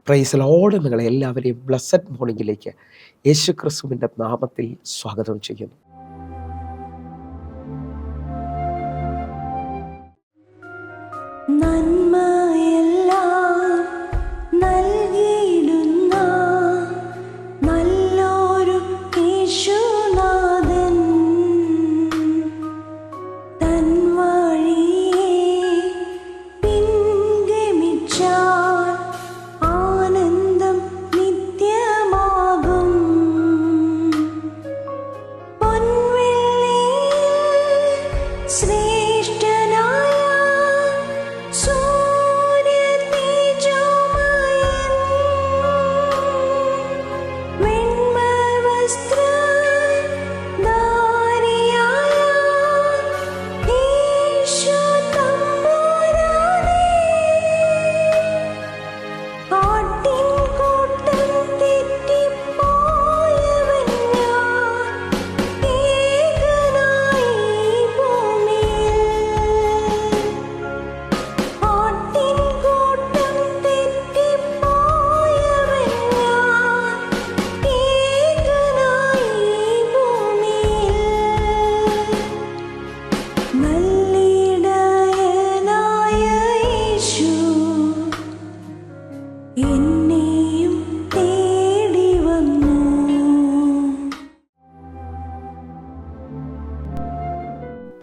Praise Lord. നിങ്ങളെ എല്ലാവരെയും blessed മോർണിംഗിലേക്ക് യേശു ക്രിസ്തുവിൻ്റെ നാമത്തിൽ സ്വാഗതം ചെയ്യുന്നു.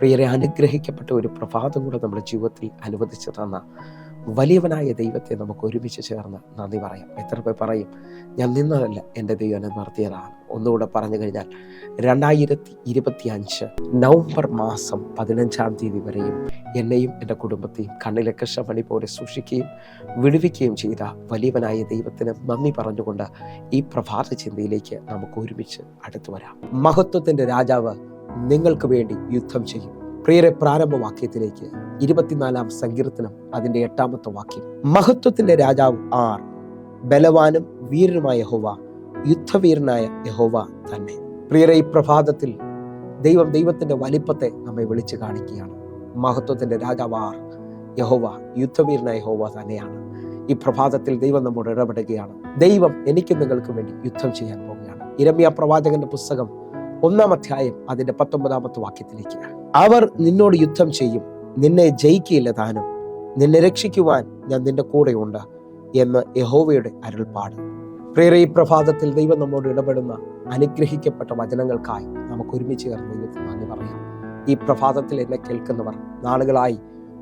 പ്രിയരെ, അനുഗ്രഹിക്കപ്പെട്ട ഒരു പ്രഭാതം കൂടെ നമ്മുടെ ജീവിതത്തിൽ അനുവദിച്ചു തന്ന വലിയവനായ ദൈവത്തെ നമുക്ക് ഒരുമിച്ച് ചേർന്ന് നന്ദി പറയാം. എത്ര പേർ പറയും, ഞാൻ നിന്നതല്ല, എൻ്റെ ദൈവം എന്നെ നിർത്തിയതാണ്? ഒന്നുകൂടെ പറഞ്ഞു കഴിഞ്ഞാൽ 2025 നവംബർ മാസം 15-ാം തീയതി വരെയും എന്നെയും എൻ്റെ കുടുംബത്തെയും കണ്ണിലെ കൃഷ്ണമണി പോലെ സൂക്ഷിക്കുകയും വിടുവിക്കുകയും ചെയ്ത വലിയവനായ ദൈവത്തിന് നന്ദി പറഞ്ഞുകൊണ്ട് ഈ പ്രഭാത ചിന്തയിലേക്ക് നമുക്ക് ഒരുമിച്ച് അടുത്തു വരാം. മഹത്വത്തിൻ്റെ രാജാവ് നിങ്ങൾക്ക് വേണ്ടി യുദ്ധം ചെയ്യും. പ്രിയരെ, പ്രാരംഭവാക്യത്തിലേക്ക് 24-ാം സങ്കീർത്തനം അതിൻ്റെ 8-ാമത്തെ വാക്യം. മഹത്വത്തിന്റെ രാജാവ് ആർ? ബലവാനും വീരനുമായ യഹോവ, യുദ്ധവീരനായ യഹോവ തന്നെ. പ്രിയരെ, ഈ പ്രഭാതത്തിൽ ദൈവത്തിന്റെ വലിപ്പത്തെ നമ്മെ വിളിച്ചു കാണിക്കുകയാണ്. മഹത്വത്തിന്റെ രാജാവ് ആർ? യഹോവ, യുദ്ധവീരനായ യഹോവ തന്നെയാണ്. ഈ പ്രഭാതത്തിൽ ദൈവം നമ്മോട് ഇടപെടുകയാണ്. ദൈവം എനിക്ക് നിങ്ങൾക്ക് വേണ്ടി യുദ്ധം ചെയ്യാൻ പോവുകയാണ്. യിരെമ്യാ പ്രവാചകന്റെ പുസ്തകം 1-ാം അധ്യായം അതിന്റെ 19-ാമത്തെ വാക്യത്തിലേക്ക്. അവർ നിന്നോട് യുദ്ധം ചെയ്യും, നിന്നെ ജയിക്കുകയില്ല താനും, നിന്നെ രക്ഷിക്കുവാൻ ഞാൻ നിന്റെ കൂടെയുണ്ട് എന്ന് യഹോവയുടെ അരുൾപ്പാട്. പ്രിയരെ, ഈ പ്രഭാതത്തിൽ ദൈവം നമ്മോട് ഇടപെടുന്ന അനുഗ്രഹിക്കപ്പെട്ട വചനങ്ങൾക്കായി നമുക്ക് ഒരുമിച്ച് ചേർന്ന് ദൈവത്തിന് നന്ദി പറയാം. ഈ പ്രഭാതത്തിൽ എന്നെ കേൾക്കുന്നവർ നാളുകളായി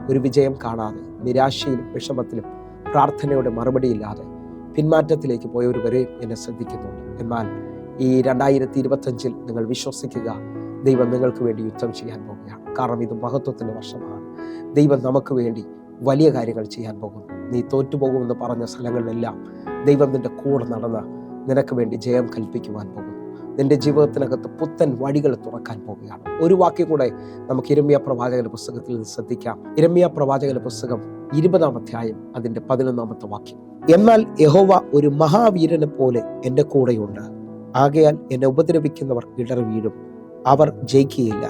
ഒരു വിജയം കാണാതെ നിരാശയിലും വിഷമത്തിലും പ്രാർത്ഥനയുടെ മറുപടിയില്ലാതെ പിന്മാറ്റത്തിലേക്ക് പോയവരെ എന്നെ ശ്രദ്ധിക്കുന്നുണ്ട്. എന്നാൽ ഈ 2025 നിങ്ങൾ വിശ്വസിക്കുക, ദൈവം നിങ്ങൾക്ക് വേണ്ടി യുദ്ധം ചെയ്യാൻ പോകുകയാണ്. കാരണം ഇത് മഹത്വത്തിൻ്റെ വർഷമാണ്. ദൈവം നമുക്ക് വേണ്ടി വലിയ കാര്യങ്ങൾ ചെയ്യാൻ പോകുന്നു. നീ തോറ്റുപോകുമെന്ന് പറഞ്ഞ സ്ഥലങ്ങളിലെല്ലാം ദൈവം നിന്റെ കൂടെ നടന്ന് നിനക്ക് വേണ്ടി ജയം കൽപ്പിക്കുവാൻ പോകുന്നു. നിന്റെ ജീവിതത്തിനകത്ത് പുത്തൻ വഴികൾ തുറക്കാൻ പോവുകയാണ്. ഒരു വാക്യം കൂടെ നമുക്ക് യിരെമ്യാ പ്രവാചകന്റെ പുസ്തകത്തിൽ നിന്ന് ശ്രദ്ധിക്കാം. യിരെമ്യാ പ്രവാചകന്റെ പുസ്തകം 20-ാം അധ്യായം അതിന്റെ 11-ാമത്തെ വാക്യം. എന്നാൽ യഹോവ ഒരു മഹാവീരനെ പോലെ എൻ്റെ കൂടെയുണ്ട്, ആകയാൽ എന്നെ ഉപദ്രവിക്കുന്നവർ ഇടറി വീഴും, അവർ ജയിക്കുകയില്ല.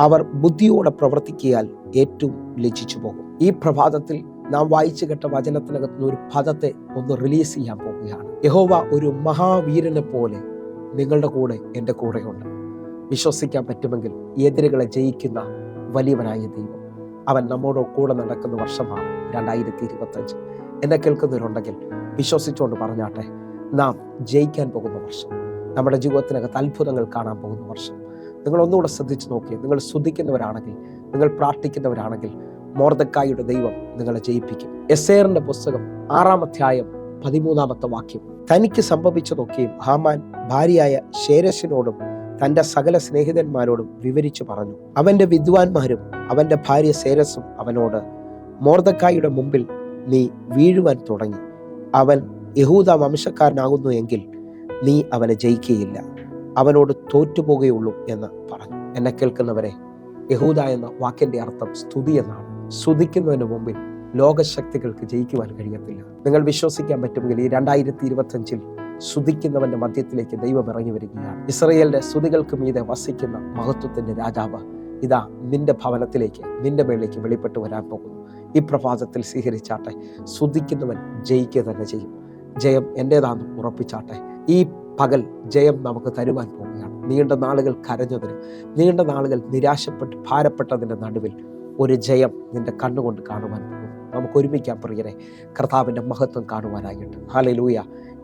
അവർ ബുദ്ധിയോടെ പ്രവർത്തിക്കിയാൽ ഏറ്റവും ലജ്ജിച്ചു പോകും. ഈ പ്രഭാതത്തിൽ നാം വായിച്ചു കേട്ട വചനത്തിനകത്ത് ഒരു പദത്തെ ഒന്ന് റിലീസ് ചെയ്യാൻ പോവുകയാണ്. യഹോവ ഒരു മഹാവീരനെ പോലെ നിങ്ങളുടെ കൂടെ എൻ്റെ കൂടെയുണ്ട്. വിശ്വസിക്കാൻ പറ്റുമെങ്കിൽ എതിരുകളെ ജയിക്കുന്ന വലിയവനായ ദൈവം, അവൻ നമ്മോട് കൂടെ നടക്കുന്ന വർഷമാണ് 2025. എന്നെ കേൾക്കുന്നവരുണ്ടെങ്കിൽ വിശ്വസിച്ചുകൊണ്ട് പറഞ്ഞാട്ടെ, നാം ജയിക്കാൻ പോകുന്ന വർഷം, നമ്മുടെ ജീവിതത്തിനകത്ത് അത്ഭുതങ്ങൾ കാണാൻ പോകുന്ന വർഷം. നിങ്ങൾ ഒന്നുകൂടെ ശ്രദ്ധിച്ചു നോക്കിയേ. നിങ്ങൾ സ്തുതിക്കുന്നവരാണെങ്കിൽ, നിങ്ങൾ പ്രാർത്ഥിക്കുന്നവരാണെങ്കിൽ മൊർദെഖായിയുടെ ദൈവം നിങ്ങളെ ജയിപ്പിക്കും. എസ്തേറിന്റെ പുസ്തകം 6-ാം അധ്യായം 13-ാമത്തെ വാക്യം. തനിക്ക് സംഭവിച്ചതൊക്കെയും ഹാമാൻ ഭാര്യയായ ശേരശിനോടും തൻ്റെ സകല സ്നേഹിതന്മാരോടും വിവരിച്ചു പറഞ്ഞു. അവൻ്റെ വിദ്വാൻമാരും അവൻ്റെ ഭാര്യ ശേരസും അവനോട്, മൊർദെഖായിയുടെ മുമ്പിൽ നീ വീഴുവാൻ തുടങ്ങി. അവൻ യഹൂദ വംശക്കാരനാകുന്നു എങ്കിൽ നീ അവനെ ജയിക്കുകയില്ല, അവനോട് തോറ്റുപോകുകയുള്ളൂ എന്ന് പറഞ്ഞു. എന്നെ കേൾക്കുന്നവരെ, യഹൂദ എന്ന വാക്കിന്റെ അർത്ഥം സ്തുതി എന്നാണ്. സ്തുതിക്കുന്നതിന് മുമ്പിൽ ലോകശക്തികൾക്ക് ജയിക്കുവാൻ കഴിയത്തില്ല. നിങ്ങൾ വിശ്വസിക്കാൻ പറ്റുമെങ്കിൽ ഈ 2025 സ്തുതിക്കുന്നവന്റെ മധ്യത്തിലേക്ക് ദൈവം ഇറങ്ങി വരികയാണ്. ഇസ്രായേലിന്റെ സ്തുതികൾക്ക് മീതെ വസിക്കുന്ന മഹത്വത്തിന്റെ രാജാവ് ഇതാ നിന്റെ ഭവനത്തിലേക്ക്, നിന്റെ മേളിലേക്ക് വെളിപ്പെട്ട് വരാൻ പോകുന്നു. ഈ പ്രഭാതത്തിൽ സ്വീകരിച്ചാട്ടെ. സ്തുതിക്കുന്നവൻ ജയിക്കുക തന്നെ ചെയ്യും. ജയം എൻ്റേതാണെന്ന് ഉറപ്പിച്ചാട്ടെ. ഈ പകൽ ജയം നമുക്ക് തരുവാൻ പോവുകയാണ്. നീണ്ട നാളുകൾ കരഞ്ഞതിന്, നീണ്ട നാളുകൾ നിരാശപ്പെട്ട് ഭാരപ്പെട്ടതിൻ്റെ നടുവിൽ ഒരു ജയം നിന്റെ കണ്ണുകൊണ്ട് കാണുവാൻ പോകും. നമുക്ക് ഒരുമിക്കാം പ്രിയരെ, കർത്താവിൻ്റെ മഹത്വം കാണുവാനായിട്ട്. ഹല്ലേലൂയ.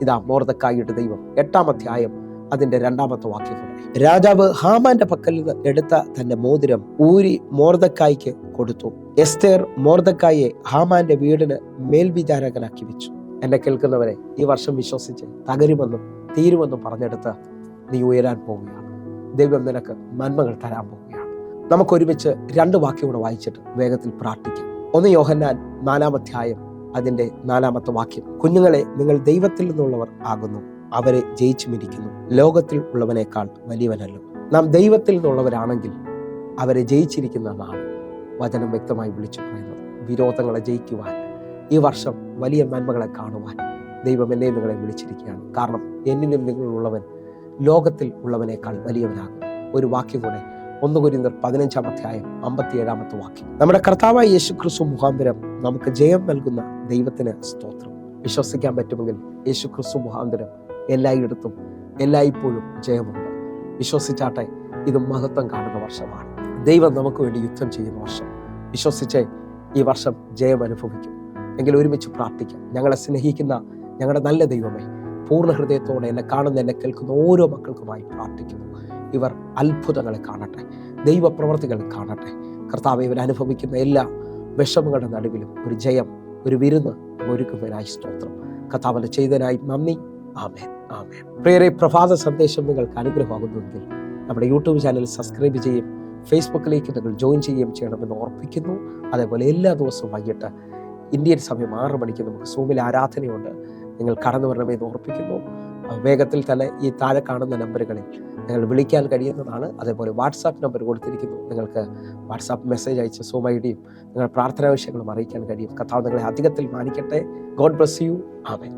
ഇതാ മൊർദെഖായിയുടെ ദൈവം 8-ാം അധ്യായം അതിൻ്റെ 2-ാമത്തെ വാക്യം. രാജാവ് ഹാമാന്റെ പക്കൽ നിന്ന് എടുത്ത തന്റെ മോതിരം ഊരി മൊർദെഖായിക്ക് കൊടുത്തു. എസ്തേർ മൊർദെഖായിയെ ഹാമാന്റെ വീടിന് മേൽവിചാരകനാക്കി വെച്ചു. എന്നെ കേൾക്കുന്നവരെ, ഈ വർഷം വിശ്വസിച്ച് തകരുമെന്നും തീരുമെന്നും പറഞ്ഞെടുത്ത് നീ ഉയരാൻ പോവുകയാണ്. ദൈവം നിനക്ക് നന്മകൾ തരാൻ പോവുകയാണ്. നമുക്കൊരുമിച്ച് 2 വാക്യം കൂടെ വായിച്ചിട്ട് വേഗത്തിൽ പ്രാർത്ഥിക്കാം. 1 യോഹന്നാൻ 4-ാം അധ്യായം അതിൻ്റെ 4-ാമത്തെ വാക്യം. കുഞ്ഞുങ്ങളെ, നിങ്ങൾ ദൈവത്തിൽ നിന്നുള്ളവർ ആകുന്നു, അവരെ ജയിച്ചുമിരിക്കുന്നു. ലോകത്തിൽ ഉള്ളവനേക്കാൾ വലിയവനല്ലോ. നാം ദൈവത്തിൽ നിന്നുള്ളവരാണെങ്കിൽ അവരെ ജയിച്ചിരിക്കുന്നതാണ് വചനം വ്യക്തമായി വിളിച്ചു പറയുന്നത്. വിരോധങ്ങളെ ജയിക്കുവാൻ, ഈ വർഷം വലിയ നന്മകളെ കാണുവാൻ ദൈവം എന്നെ നിങ്ങളെ വിളിച്ചിരിക്കുകയാണ്. കാരണം എന്നിലും നിങ്ങളുള്ളവൻ ലോകത്തിൽ ഉള്ളവനേക്കാൾ വലിയവനാകും. ഒരു വാക്യം കൂടെ, 1 കൊരിന്ത്യർ 15-ാം അധ്യായം 57-ാമത്തെ വാക്യം. നമ്മുടെ കർത്താവായ യേശു ക്രിസ്തു മുഖാന്തരം നമുക്ക് ജയം നൽകുന്ന ദൈവത്തിന് സ്തോത്രം. വിശ്വസിക്കാൻ പറ്റുമെങ്കിൽ യേശു ക്രിസ്തു മുഖാന്തരം എല്ലായിടത്തും എല്ലായ്പ്പോഴും ജയമുണ്ട്. വിശ്വസിച്ചാട്ടെ, ഇത് മഹത്വം കാണുന്ന വർഷമാണ്. ദൈവം നമുക്ക് വേണ്ടി യുദ്ധം ചെയ്യുന്ന വർഷം. വിശ്വസിച്ച് ഈ വർഷം ജയം അനുഭവിക്കും. എങ്കിൽ ഒരുമിച്ച് പ്രാർത്ഥിക്കാം. ഞങ്ങളെ സ്നേഹിക്കുന്ന ഞങ്ങളുടെ നല്ല ദൈവമേ, പൂർണ്ണ ഹൃദയത്തോടെ എന്നെ കാണുന്ന, എന്നെ കേൾക്കുന്ന ഓരോ മക്കൾക്കുമായി പ്രാർത്ഥിക്കുന്നു. ഇവർ അത്ഭുതങ്ങളെ കാണട്ടെ, ദൈവപ്രവർത്തികൾ കാണട്ടെ. കർത്താവേ, ഇവർ അനുഭവിക്കുന്ന എല്ലാ വിഷമങ്ങളുടെ നടുവിലും ഒരു ജയം, ഒരു വിരുന്ന് ഒരുക്കുന്നതിനായി സ്തോത്രം. കർത്താവിന്റെ ചെയ്തതിനായി നന്ദി. ആമേൻ, ആമേൻ. പ്രിയരെ, പ്രഭാത സന്ദേശം നിങ്ങൾക്ക് അനുഗ്രഹമാകുന്നുവെങ്കിൽ നമ്മുടെ യൂട്യൂബ് ചാനൽ സബ്സ്ക്രൈബ് ചെയ്യും, ഫേസ്ബുക്കിലേക്ക് നിങ്ങൾ ജോയിൻ ചെയ്യുകയും ചെയ്യണമെന്ന് ഓർപ്പിക്കുന്നു. അതേപോലെ എല്ലാ ദിവസവും വൈകിട്ട് ഇന്ത്യൻ സമയം 6 മണിക്ക് നമുക്ക് സൂമിൽ ആരാധനയുണ്ട്. നിങ്ങൾ കടന്നു വരണമെന്ന് ഓർപ്പിക്കുന്നു. വേഗത്തിൽ തന്നെ ഈ താഴെ കാണുന്ന നമ്പറുകളിൽ നിങ്ങൾ വിളിക്കാൻ കഴിയുന്നതാണ്. അതേപോലെ വാട്സാപ്പ് നമ്പർ കൊടുത്തിരിക്കുന്നു. നിങ്ങൾക്ക് വാട്സാപ്പ് മെസ്സേജ് അയച്ച് സൂം ഐഡിയും നിങ്ങൾ പ്രാർത്ഥനാ വിഷയങ്ങളും അറിയിക്കാൻ കഴിയും. കർത്താവ് നിങ്ങളെ അധികത്തിൽ മാനിക്കട്ടെ. God bless you. ആമേൻ.